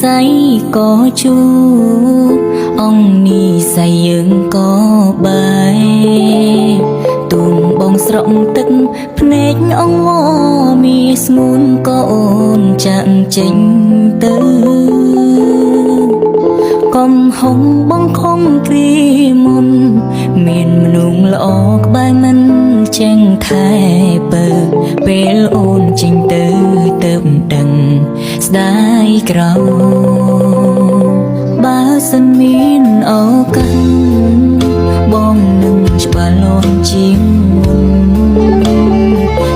ស័យក៏ជួអង្គនេះស័យយើងក៏បែទូងបងស្រក់ទឹកភ្នែកអងវមានស្ងួនក៏អូនចាក់ចេញទៅកំហុងបងខំគ្រីមុនមានមនុស្សល្អក្បែរមិនចេញថែបើពេលអូនចេញទៅទៅដឹងស្ដាយក្រោបើសិនមានឱកាសបងនឹងច្បាស់លាស់ជាងមុន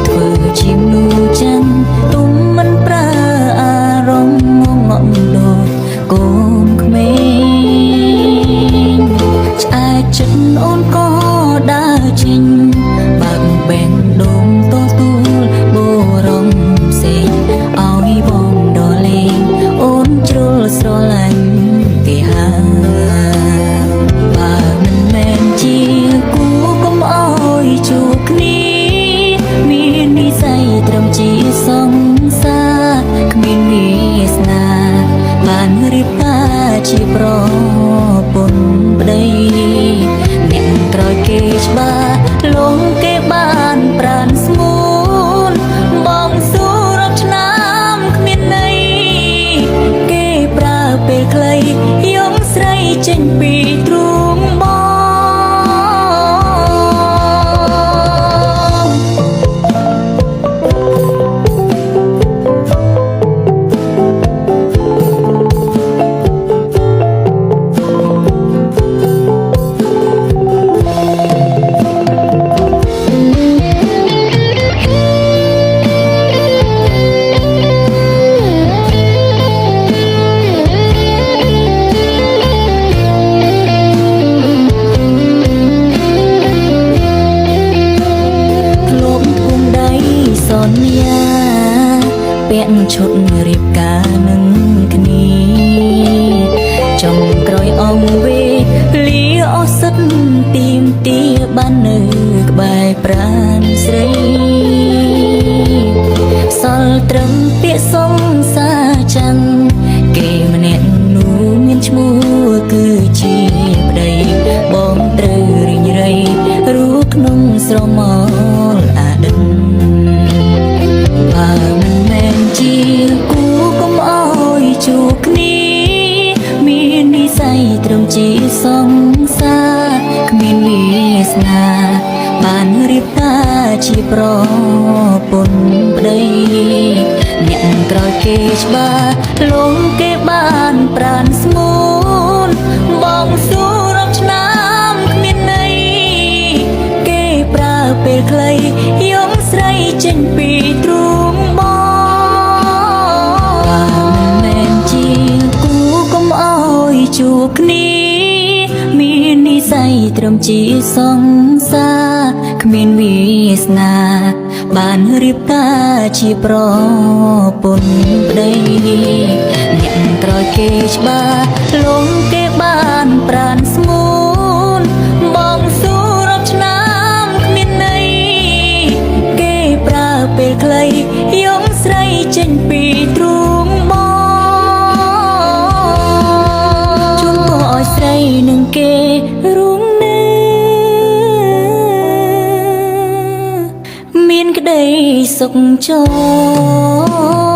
ធ្វើជាមនុស្សចឹងទុំមិនប្រើអារម្មណ៍ងងក់ដូចកូនក្មេងឆ្អែតចិត្តអូនក៏ដើរចេញបើកបែងដងទទួលបរំផ្សេងឲ្យបងដល់លេងអូនជ្រុលស្រឡាញ់គេហើយបើមិនមែនជាគូកុំអោយជួបគ្នាមាននិស្ស័យត្រឹមជាសង្សារគ្មានវាសនាបានរៀបការជាប្រពន្ធប្តីអ្នកក្រោយគេច្បាស់លងគេបានប្រានស្ងួនបងស៊ូរាប់ឆ្នាំគ្មានន័យគេប្រើពេលខ្លីយំស្រីចេញពីទ្រូងបងសន្យាពាក់ឈុតរៀបការនឹងគ្នាចំក្រោយអង្គវេលាអស់សិតទីមទាបាននៅក្បែរប្រាណស្រីសល់ត្រឹមពាក្យសងសាចាំងគេម្នាក់នោះមានឈ្មោះគឺជាប្តីបងត្រូវរីងរៃរូបក្នុងស្រមោលអាដិនបើមិនមែនជាគូកុំអោយជួបគ្នាមាននិស្ស័យត្រឹមជាសង្សារគ្មានវាសនាបានរៀបការជាប្រពន្ធប្តីអ្នកក្រោយគេច្បាស់លងគេបានប្រានស្ងួនបងស៊ូរាប់ឆ្នាំគ្មានន័យគេប្រើពេលខ្លីយំស្រីចេញពីទ្រូងបងបើមិនមែនជាគូកុំអោយជួបគ្នាមាននិស្ស័យត្រឹមជាសង្សារគ្មានវាសនាបានរៀបការជាប្រពន្ធប្តីអ្នកក្រោយគេច្បាស់លងគេបានប្រានស្ងួនបងស៊ូរាប់ឆ្នាំគ្មានន័យគេប្រើពេលខ្លីយំស្រីចេញពីទ្រូងបងជូនពរឲ្យស្រីនឹងគេរួមនៅមានក្តីសុខចរ